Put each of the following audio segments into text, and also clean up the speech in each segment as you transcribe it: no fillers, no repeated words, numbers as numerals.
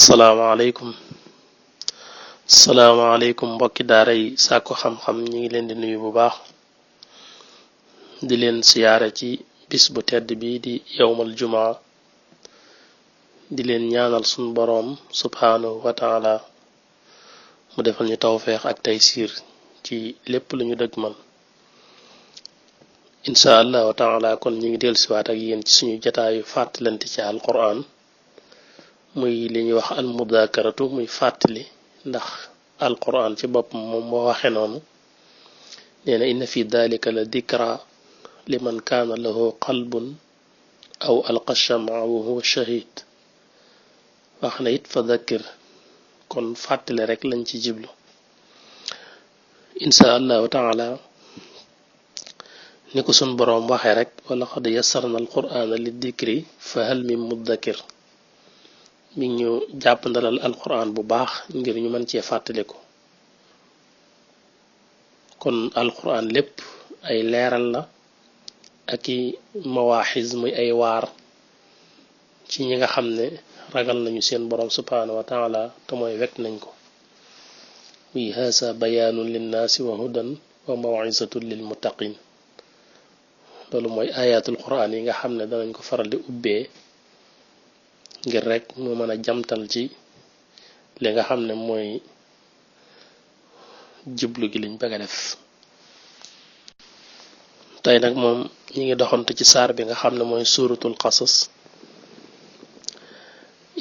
salaamaaleykum salaamaaleykum mbokki daara yi sàkku xam-xam ñi ngi leen di nuyu bu baax di leen siyaare ci bis bu tedd bi di yowmal jumaa di leen ñaanal sun boroom subhaanahu wa taala mu defal ñu tawfeex ak taysiir ci lépp lu ñu dëgmal insha allahu taala kon ñi ngi dellusiwaat ak yéen ci suñu jataayu fàttalante ci alquran muy li ñuy wax al mudakaratu muy fàttali ndax alquran ci boppam moom moo waxe noonu nee na inna fi dalika la dikra liman kaana lahu qalbun aw alqa shamaa wa huwa shahid wax na it fa dakkir kon fàttali rek lañ ci jiblu insha allahu taala ni ko sun boroom waxe rek wala qad yassarna alqurana li dikri fa hal min muddakir mi ñu jàpp ndalal alquran bu baax ngir ñu mën cee fàttaliku kon alquran lépp ay leeral la ak i mawaaxiz muy ay waar ci ñi nga xam ne ragal nañu seen borom subhanahu wa taala te mooy wekk nañ ko muy haasa bayaanun linnaasi wa hudan wa mawizatun lil muttaqin loolu mooy ayatul quran yi nga xam ne danañ ko faral di ubbee ngir rek mu mën a jamtal ci li nga xam ne mooy jublu gi liñ bëgg a def tey nag moom ñi ngi doxantu ci saar bi nga xam ne mooy suuratul qasas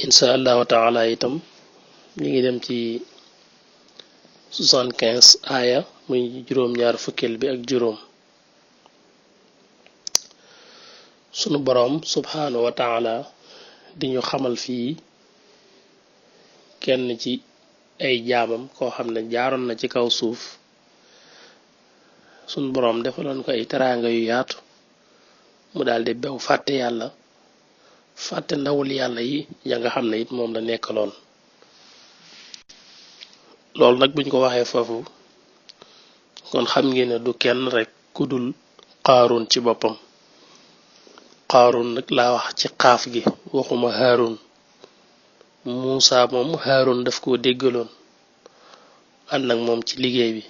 insha allahu taala itam ñi ngi dem ci 75 aaya muy juróom-ñaar fukkeel bi ak juróom sunu boroom subhanahu wa taala di ñu xamal fii kenn ci ay jaamam koo xam ne jaaroon na ci kaw suuf sun boroom defaloon ko ay teraanga yu yaatu mu daldi bew fàtte yàlla fàtte ndawul yàlla yi ya nga xam ne it moom la nekkaloon loolu nag buñ ko waxee foofu kon xam ngeen ne du kenn rek ku dul Qaaruun ci boppam Qaaruun nag laa wax ci xaaf gi waxuma Haarun Muusa moom Haarun daf koo déggaloon ànd ak moom ci liggéey bi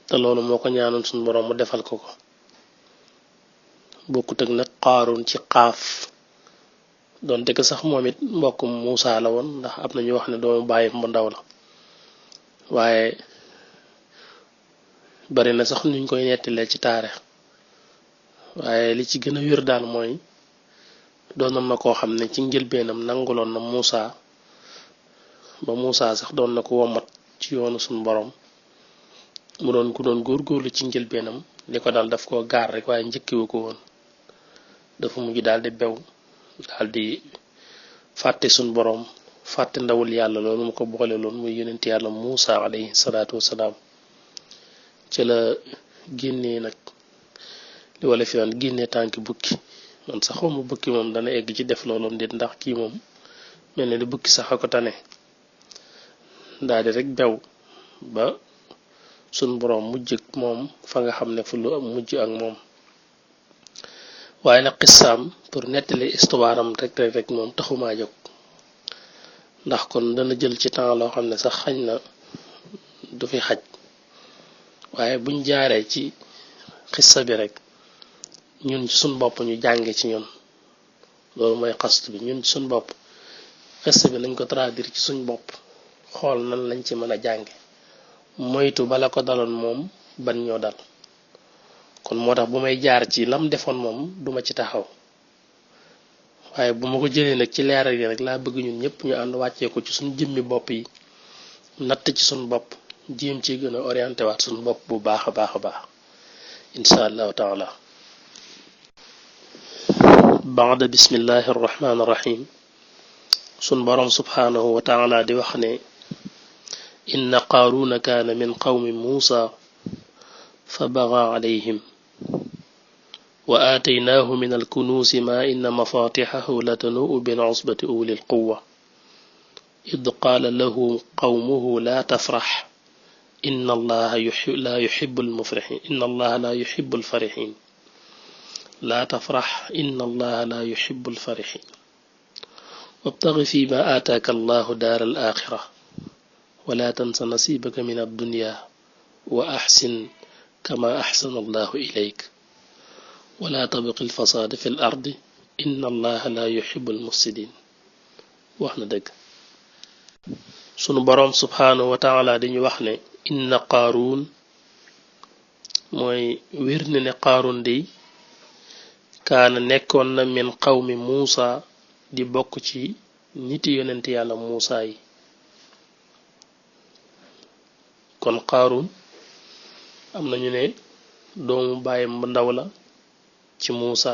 te loolu moo ko ñaanoon suñu boroom mu defal ko ko bokkut ak nag Qaaruun ci xaaf doonte ko sax moom it mbokkum Muusa la woon ndax am na ñu wax ne doomu bàyyi mu ndaw la waaye bari na sax nuñ koy nettalee ci taarix waaye li ci gën a wér daal mooy doonoon na koo xam ne ci njëlbeenam nanguloon na Muusa ba Muusa sax doon na ko womat ci yoonu suñu boroom mu doon ku doon góorgóorlu ci njëlbeenam li ko dal daf koo gaar rek waaye njëkkiwu ko woon dafa mujj daal di bew daal di fàtte suñu boroom fàtte ndawul yàlla loolu mu ko boole loon muy yonent yàlla Muusa alayhi salaatu wassalaam ci la génnee nag li wala fi naan génnee tànki bukki man sax xawma bukki moom dana egg ci def looloom dit ndax kii moom mel ne di bukki sax a ko tane daal di rek bew ba sun boroom mujj ak moom fa nga xam ne fu lu am mujj ak moom waaye nag xissaam pour nettali histoire am rek moom taxumaa jóg ndax kon dana jël ci temps loo xam ne sax xañ na du fi xaj waaye buñ jaaree ci xissa bi rek ñun ci suñ bopp ñu jànge ci ñun loolu mooy xast bi ñun ci suñ bopp xissa bi nañ ko traduire ci suñ bopp xool nan lañ ci mën a jànge moytu bala ko daloon moom ban ñoo dal kon moo tax bu may jaar ci lam defoon moom duma ci taxaw waaye bu ma ko jëlee nag ci leeral yi rek laa bëgg ñun ñëpp ñu ànd wàccee ko ci suñ jëmmi bopp yi natt ci suñ bopp jéem ci gën a orienté waat suñ bopp bu baax a baax a baax insha allahu taala baada bismillahi arrahmani irrahim sun boroom subhanahu wa taala di wax ne inna qaaruuna kaana min qawmi muusa fa baga alayhim wa aataynaahu min alkunuusi ma inna mafatixahu latanuu bil usbati uli alquwa id qaala lahu qawmuhu la tafrax inna allaha la yuxibu almufrixin inna allaha la yuxibu alfarixin la tafrax inna allaha la yuxibu alfarixin wabtaghi fi ma aataaka allahu daara al axira wala tansa nasibaka min addunya wa axsin kama axsana allahu ilayk wala tabqi alfasaada fi l ardi inna allaha la yuxibu almufsidin. wax na dëgg. sunu boroom subhaanahu wa taala dañu wax ne inna qaaruun mooy wér na ne qaaruun dey kaana nekkoon na min qawmi muusa di bokk ci niti yonent yàlla muusa yi. kon qaaruun am nañu ne doomu baayam bu ndaw la ci muusa,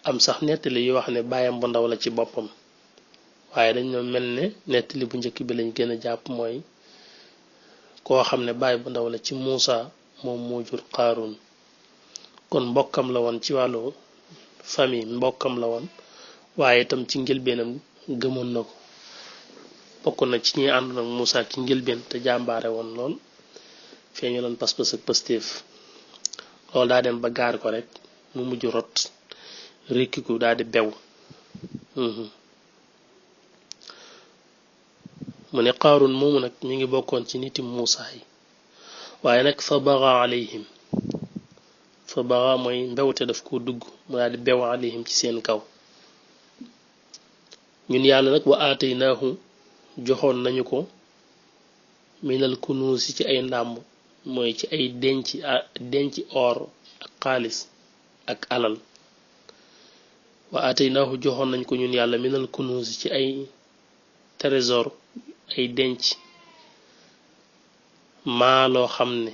am sax nettali yu wax ne baayam bu ndaw la ci boppam, waaye dañoo mel ne nettali bu njëkk bi lañ gën a jàpp mooy koo xam ne baay bu ndaw la ci muusa moom moo jur qaaruun. kon mbokkam la woon ci wàllu famille, mbokkam la woon, waaye itam ci njëlbeenam gëmoon na ko, bokk na ci ñi àndoon ak Muusa ci njëlbeen te jàmbaare woon lool, feeñu loon pas-pas ak pëstéef. loolu daa dem ba gaar ko rek mu mujj rot rékkiku daal di bew. mu ne qaaruun moomu nag mi ngi bokkoon ci niti Muusa yi, waaye nag fa baga alayhim, fa baga mooy mbewte daf ko dugg mu daal di bew alayhim ci seen kaw. ñun yàlla nag wa aataynaahu joxoon nañu ko minal kunuusi ci ay ndàmb, mooy ci ay denc or ak xaalis ak alal. wa aataynaahu joxoon nañ ko ñun yàlla minal kunuusi ci ay trésor, ay denc maa loo xam ne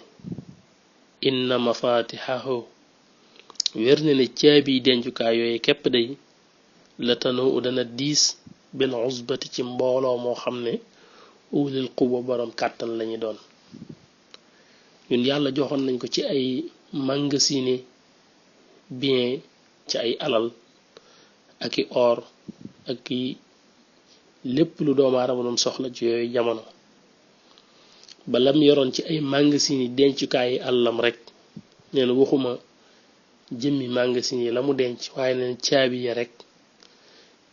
inna mafatixahu wér na ne caabi dencukaay yooyu képp day la tanoo dana diis bil usbati ci mbooloo moo xam ne ulil quwa borom kàttan lañu doon. ñun yàlla joxoon nañ ko ci ay magasine bien, ci ay alal ak i or ak i lépp lu doomu aadama doon soxla ci yooyu jamono. ba lam yoroon ci ay magasine dencukaay yi àllam rek, nee na waxuma jëmmi magasine yi la mu denc, waaye neen caabi ya rek,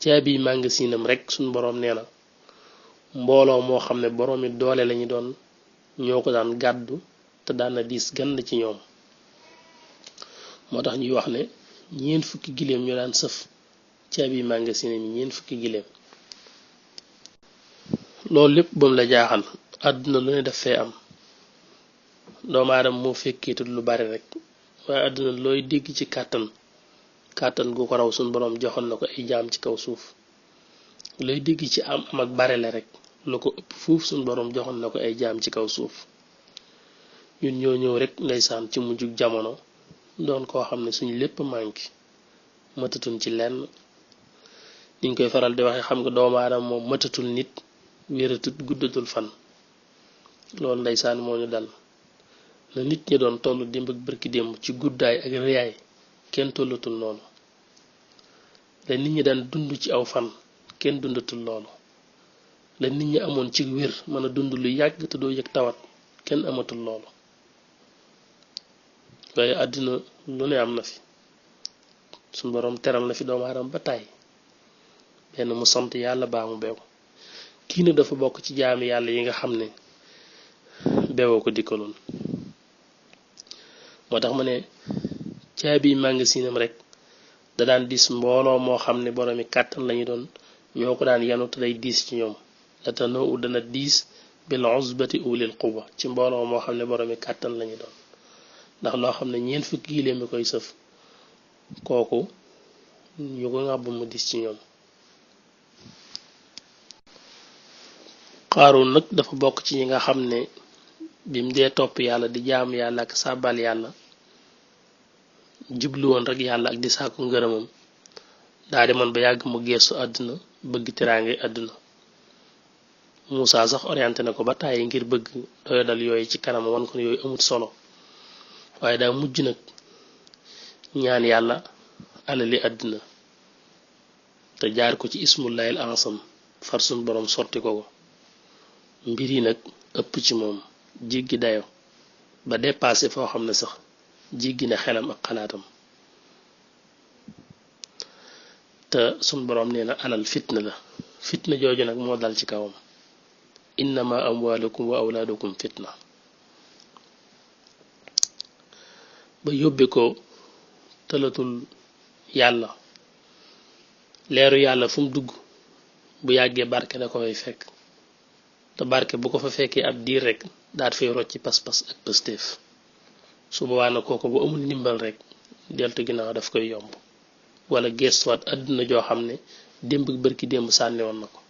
caabi magasinam rek suñ boroom nee na mbooloo moo xam ne boroomi doole lañu doon ñoo ko daan gàddu te daan na diis gand ci ñoom. moo tax ñuy wax ne ñeent fukki giléem ñoo daan sëf caabi magasinam yi, ñeent fukki giléem. loolu lépp bam la jaaxal, àdduna lu ne def fee am, doomu aadama moo fekkeetul lu bari rek, waaye àdduna looy dégg ci kàttan gu ko raw suñ boroom joxoon na ko ay jaam ci kaw suuf. looy dégg ci am ak bare la rek, lu ko ëpp fuuf suñ boroom joxoon na ko ay jaam ci kaw suuf. ñun ñoo ñëw rek ndeysaan ci mujjug jamono doon koo xam ne suñ lépp manqué, mëtatuñ ci lenn. niñ koy faral di waxe, xam nga doomu aadama moom mëtatul nit, wératut, guddatul fan. loolu ndeysaan moo ñu dal. na nit ñi doon toll démb ak bërki démb ci guddaay ak réyaay, kenn tollatul noonu. la nit ñi daan dund ci aw fan, kenn dundatul loolu. la nit ñi amoon ci wér mën a dund lu yàgg te doo yëg tawat, kenn amatul loolu. waaye àddina lu ne am na fi, suñ boroom teral na fi doomu aadama ba tàyyi, benn mu sant yàlla baa mu beew. kii na dafa bokk ci jaami yàlla yi nga xam ne beewoo ko dikkaloon. moo tax ma ne caabi magasinam rek da daan diis mbooloo moo xam ne boroomi kàttan lañu doon ñoo ko daan yanu te day diis ci ñoom. la tanoo dana diis bil usbati ulil quwa ci mbooloo moo xam ne boroomi kàttan lañu doon. ndax loo xam ne ñeent fukki giléem mi koy sëf, kooku ñu ko ngàbb mu diis ci ñoom. Qaaruun nag dafa bokk ci ñi nga xam ne bim dee topp yàlla di jaamu yàlla ak sàbbal yàlla, jublu woon rek yàlla ak di sàkku ngërëmam, daa demoon ba yàgg mu geestu àdduna, bëgg teraange àdduna. Muusa sax orienté na ko ba tàyyi ngir bëgg doyadal yooyu ci kanam, wan ko ne yooyu amut solo, waaye daa mujj nag ñaan yàlla alali àdduna te jaar ko ci ismullahil ansam, far suñ boroom sotti ko. mbir yi nag ëpp ci moom, jéggi dayo ba dépassé foo xam ne sax jéggi na xelam ak xalaatam. te sun borom neena alal fitna la fitna jooju nag moo dal ci kawam innama amwalukum wa awlaadukum fitna ba yóbbe ko tëlatul yàlla leeru yàlla fu mu dugg bu yàggee barke da ko fay fekk te barke bu ko fa fekkee ab diir rek daat fay rocci pas-pas ak pëstéef su boobaa na kooku bu amul ndimbal rek deltu ginnaaw daf koy yomb wala gestuwaat àdduna joo xam ne démb ak bërki démb sànni woon na ko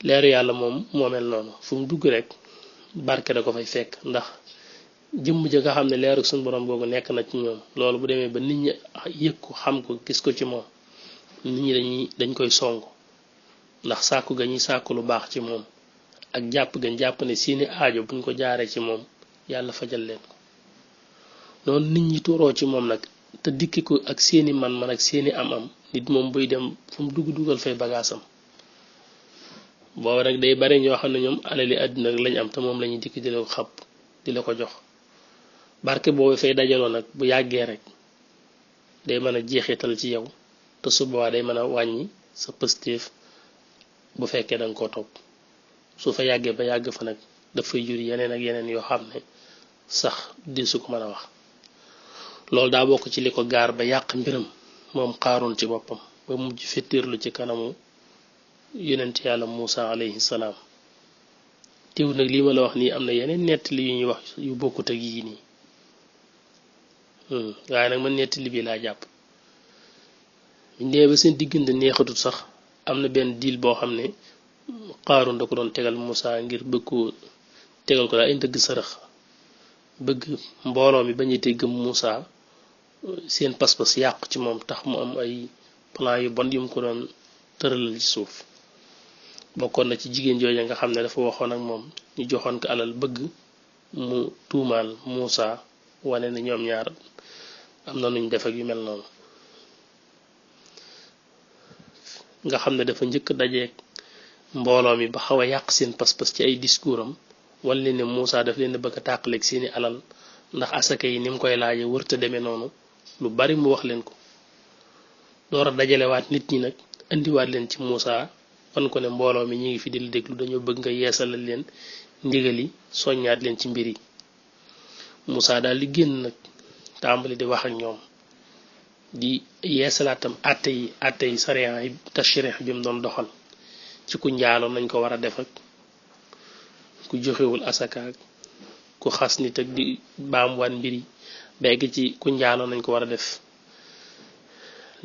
leeru yàlla moom moo mel noonu fu mu dugg rek barke da ko fay fekk ndax jëmm ja nga xam ne leeru suñu borom googu nekk na ci ñoom loolu bu demee ba nit ñi yëg ko xam ko gis ko ci moom nit ñi dañ koy song ndax sàkku ga ñuy sàkku lu baax ci moom ak jàpp gañ jàpp ne seeni aajo buñ ko jaaree ci moom yàlla fajal leen ko noonu nit ñi tuuroo ci moom nag te dikki ko ak seeni man ak seeni am-am nit moom buy dem fu mu dugal fay bagaasam booba nag day bari ñoo xam ne ñoom alali àdduna rek lañ am te moom lañuy dikk di la ko xapp di la ko jox barke boobu fay dajaloo nag bu yàggee rek day mën a jeexital ci yow te su boobaa day mën a wàññi sa pëstéef bu fekkee danga ko topp su fa yàggee ba yàgg fa nag dafay jur yeneen ak yeneen yoo xam ne sax di su ko mën a wax loolu daa bokk ci li ko gaar ba yàq mbiram moom Qaaruun ci boppam ba mujj fettirlu ci kanamu yonent yàlla Muusa alayhi salaam teew nag lii ma la wax nii am na yeneen nettali yu ñuy wax yu bokkut ak yii nii waaye nag man nettali bi laa jàpp biñ demee ba seen diggante neexatut sax am na benn diil boo xam ne Qaaruun da ko doon tegal Muusa ngir bëgg ko tegal ko daa ay ndëgg sërëx bëgg mbooloo mi bañu te gëm Muusa seen pas-pas yàqu ci moom tax mu am ay plan yu bon yu mu ko doon tëralal ci suuf bokkoon na ci jigéen jooju nga xam ne dafa waxoon ak moom ñu joxoon ko alal bëgg mu tuumaal Muusa wane ne ñoom ñaar am na nuñ def ak yu mel noonu nga xam ne dafa njëkk dajeek mbooloo mi ba xaw a yàq seen pas-pas ci ay discours am wala leen ne Muusa daf leen bëgg a tàqaleeg seeni alal ndax asaka yi ni mu koy laaje wërta demee noonu lu bari mu wax leen ko door a dajalewaat nit ñi nag indiwaat leen ci Muusa wan ko ne mbooloo mi ñi ngi fi di la déglu dañoo bëgg nga yeesalal leen ndigali soññaat leen ci mbir yi Muusa daal di génn nag tàmbali di wax ak ñoom di yeesalaatam àtte yi sariya yi tashrih bi mu doon doxal ci ku njaaloo nañ ko war a def ak ku joxewul asaka ak ku xas nit ak di baamuwaat mbir yi begg ci ku njaaloo nañ ko war a def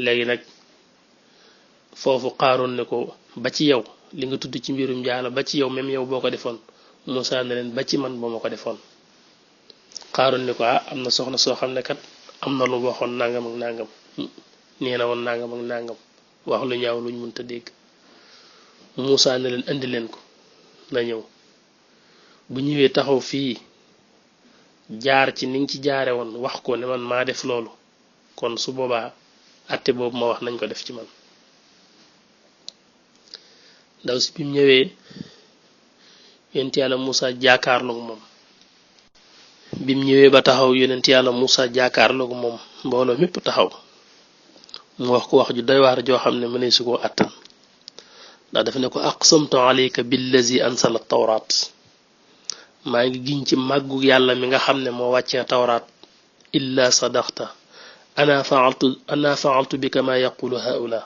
léegi nag foofu Qaaruun ne ko ba ci yow li nga tudd ci mbirum njaalo ba ci yow même yow boo ko defoon Muusa ne leen ba ci man boo ma ko defoon Qaaruun ne ko am na soxna soo xam ne kat am na lu waxoon nangam ak nangam nee na woon nangam ak nangam wax lu ñaaw luñ mënta dégg Muusa ne leen indi leen ko na ñëw bu ñëwee taxaw fii jaar ci ni nga ci jaare woon wax ko ne man maa def loolu kon su boobaa atte boobu ma wax nañ ko def ci man ndaw si bi mu ñëwee yonent yàlla Muusa jaakaarloog moom bi mu ñëwee ba taxaw yonent yàlla Muusa jaakaarloog moom mbooloo mépp taxaw mu wax ko wax ju doy waar joo xam ne mënee su koo attan ndax dafa ne ko aqsamtu alayka billazi ansala tawraat maa ngi giñ ci màggu yàlla mi nga xam ne moo wàccee tawraat illa sadaqta ana faaltu bika ma yaqulu haula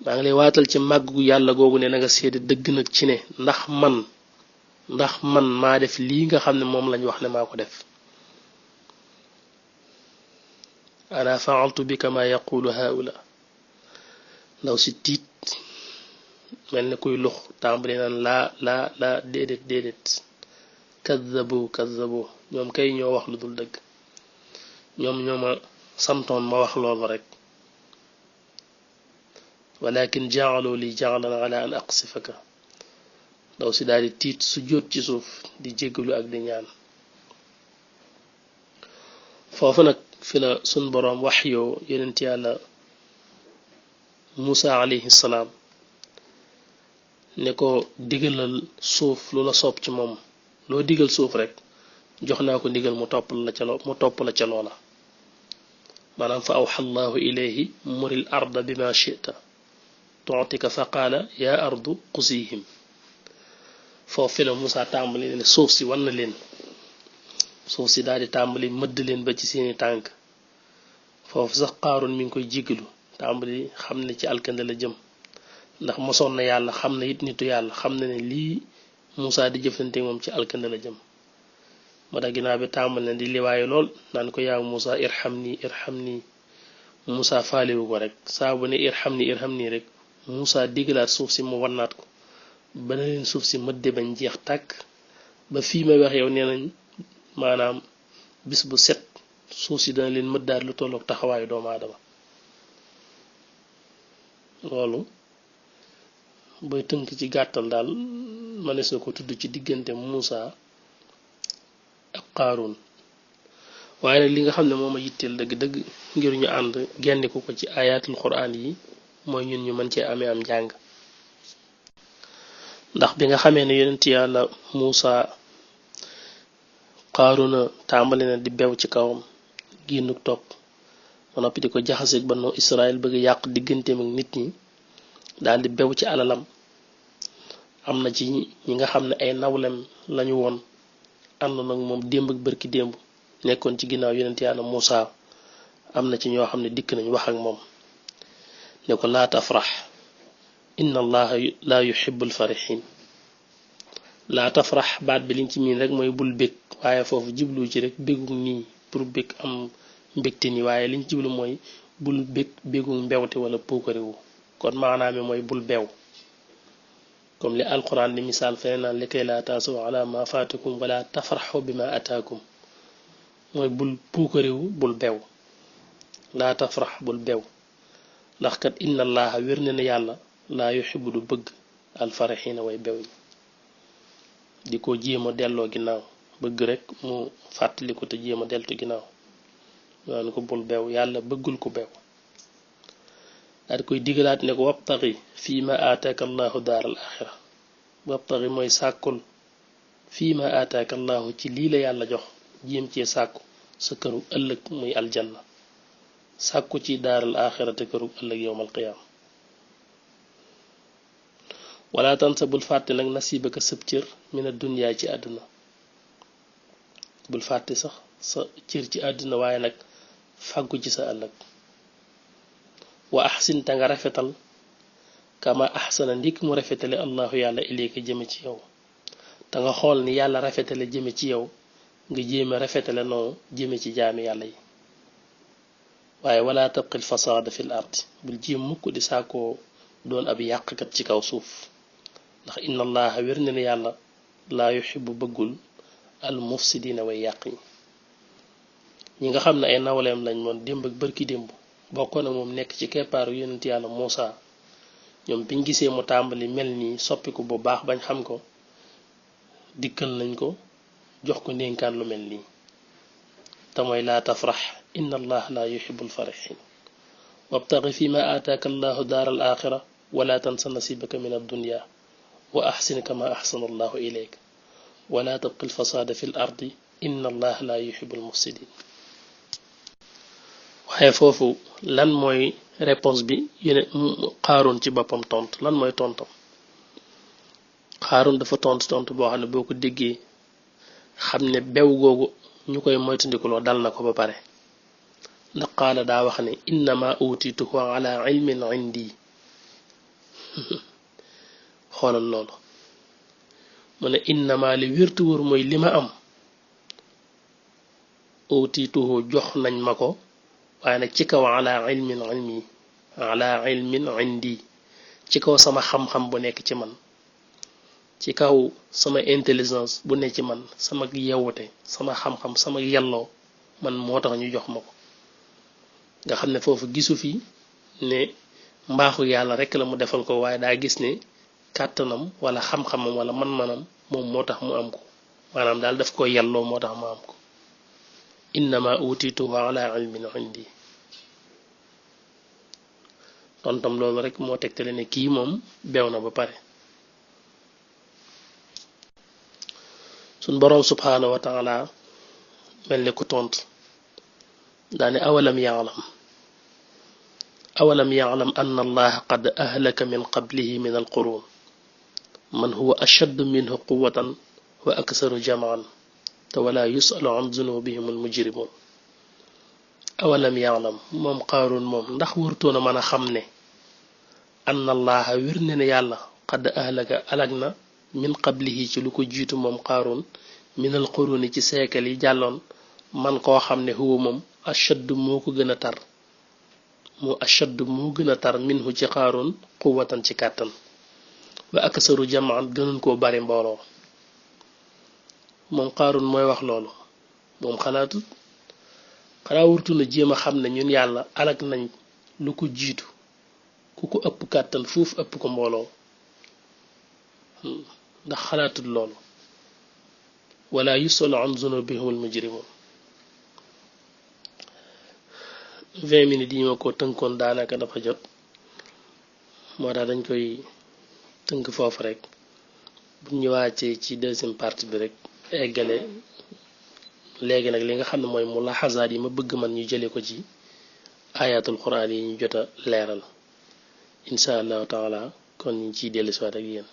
maa ngi lay waatal ci màggu yàlla googu ne na nga seede dëgg nag ci ne ndax man maa def lii nga xam ne moom lañ wax ne maa ko def ana faaltu bika ma yaqulu haula ndaw si tiit mel ne kuy lux tàmbali naan laa déedéet kazzabu ñoom kay ñoo wax lu dul dëgg ñoom ñoo ma santoon ma wax loolu rek walakin ja'alu li ja'lan ala an aqsifaka ndaw si daal di tiit su jóot ci suuf di jéggalu ak di ñaan foofu nag fi la sun boroom wax yoo yonent yàlla Muusa alayhi salaam ne ko digalal suuf lu la soob ci moom loo digal suuf rek jox naa ko ndigal mu topp la ca loola maanaam fa awxa allahu ilayhi muril arda bima chita tuutika fa qaala yaa ardu qusihim foofu fi la Moussa tàmbali ne suuf si wan na leen suuf si daal di tàmbali mëdd leen ba ci seeni tànk foofu sax Qaaruun mi ngi koy jéggalu tàmbali xam ne ci alkande la jëm ndax mosoon na yàlla xam na it nitu yàlla xam na ne lii Moussa di jëflante moom ci alkande la jëm moo tax ginnaaw bi tàmbali na di liwaayu lool naan ko yaa Moussa irham nii Moussa faalewu ko rek saa bu ne irham nii rek Moussa diggalaat suuf si mu wannaat ko ba na leen suuf si mëdde bañ jeex tàkk ba fii may wax yow nee nañ maanaam bis bu set suuf si dana leen mëddaat lu tollook taxawaayu doomu aadama loolu booy tënk ci gàttal daal mënees na ko tudd ci diggante Moussa ak Qaaruun waaye nag li nga xam ne moom a yitteel dëgg-dëgg ngir ñu ànd gendiku ko ci ayatul quran yi mooy ñun ñu mën cee amee am njàng ndax bi nga xamee ne yonent yàlla Moussa Qaaruuna tàmbali na di bew ci kawam génnuk topp ba noppi di ko jaxaseeg Banu Israël bëgg yàq digganteem ak nit ñi daal di bew ci alalam am na ci ñi nga xam ne ay nawlem lañu woon ànd nag moom démb ak bërki démb nekkoon ci ginnaaw yonent yàlla Moussa am na ci ñoo xam ne dikk nañ wax ak moom ne ko laa tafrax inna allaha laa yuhibbul farihin laa tafrax baat bi liñ ci miin rek mooy bul bég waaye foofu jiblu ci rek bégu nii pour bég am mbégte nii waaye liñ jiblu mooy bul bég bégu mbewte wala puukarewu kon maanaam mooy bul bew comme li alquran di misaal feneen naan likay laa taasu ala ma faatikum wala tafraxu bima ataakum mooy bul puukarewu bul bew laa tafrax bul bew ndax kat inna allaha wér na ne yàlla laa yuhibbu du bëgg alfaraxiina way bew ñi di ko jéema delloo ginnaaw bëgg rek mu fàttali ko te jéema deltu ginnaaw naan ko bul bew yàlla bëggul ko bew daal koy digalaat ne ko wabtaxi fii ma aataaka allahu daaral axira wabtaxi mooy sàkkul fii ma aataaka allahu ci lii la yàlla jox jéem cee sàkku sa këru ëllëg muy aljanna sàkku ci daaral axira te këru ëllëg yowmal qiyaam wala tansa bul fàtte nag nasibaka sëb cër mina dunyaa ci àdduna bul fàtte sax sa cër ci àdduna waaye nag fàggu ci sa ëllëg wa ahsin ta nga rafetal kama ahsana ndik mu rafetale allahu yàlla ilayka jëme ci yow te nga xool ni yàlla rafetale jëme ci yow nga jéeme rafetale noonu jëme ci jaami yàlla yi waaye wala tabqil fasaada fil ardi bul jéem mukk di saakoo doon ab yàqkat ci kaw suuf ndax inna allaha wér na ne yàlla laa yuhibbu bëggul al mufsidina way yàq ñi nga xam ne ay nawleem lañ moon démb ak bërki démb bokkoon na moom nekk ci keppaaru yonent yàlla Moussa ñoom biñ gisee mu tàmbali mel nii soppiku bu baax bañ xam ko dikkal nañ ko jox ko ndénkaan lu mel nii te mooy laa tafrax inna allah laa yuhibbul farihin wabtaxi fi ma aataaka allahu daaral axira wala tansa nasibaka min addunya wa ahsin kama ahsana allahu ilayk wala tabqi alfasaada fi l ardi inna allah laa yuhibbul mufsidin waaye foofu lan mooy réponse bi yene Qaaruun ci boppam tontu lan mooy tontam Qaaruun dafa tontu boo xam ne boo ko déggee xam ne bew googu ñu koy moytandikuloo dal na ko ba pare ndax qaala daa wax ne innama utituhu ala ilmin indi xoolal loolu mu ne innama li wértu wër mooy li ma am utituhu jox nañ ma ko waaye nag ci kaw ala ilmin indi ci kaw sama xam-xam bu nekk ci man ci kaw sama intelligence bu nekk ci man sama yewute sama xam-xam sama yelloo man moo tax ñu jox ma ko nga xam ne foofu gisu fi ne mbaaxu yàlla rek la mu defal ko waaye daa gis ne kàttanam wala xam-xamam wala man-manam moom moo tax mu am ko maanaam daal daf ko yelloo moo tax mu am ko innama utituhu ala ilmin indi tontam loolu rek moo tegtale ne kii moom beew na ba pare suñ boroom subhaanahu wa taala mel ne ku tontu daane awalam ya'lam anna allaha qad ahlaka min qablihi min alqurun man huwa ashaddu minhu quwwatan wa aksaru jam'an te wala yusalu an zunubihim almujrimun awalam ya'lam moom Qaaruun moom ndax wërtoona mën a xam ne anna allaha wir ne ne yàlla qad ahlaka alag na min qablihi ci lu ko jiitu moom Qaaruun min alquruni ci seekal yi jàlloon man koo xam ne huwa moom ashaddu moo ko gën a tar moo gën a tar minhu ci Qaaruun quwwatan ci kàttan wa aksaru jamaan gënoon koo bari mbooloo moom Qaaruun mooy wax loolu moom xanaa wurtu na jéem a xam ne ñun yàlla alag nañ lu ko jiitu ku ko ëpp kàttan fuuf ëpp ko mbooloo ndax xalaatut loolu wala yusalu an zunubihim almujrimun 20 minutes yi ma ko tënkoon daanaka dafa jot moo tax dañ koy tënk foofu rek bu ñu wàccee ci deuxième partie bi rek eggale léegi nag li nga xam ne mooy mulaxazaat yi ma bëgg man ñu jëlee ko ci ayatul quran yi ñu jot a leeral incha allahu taala kon ñu ciy dellusiwaat ak yéen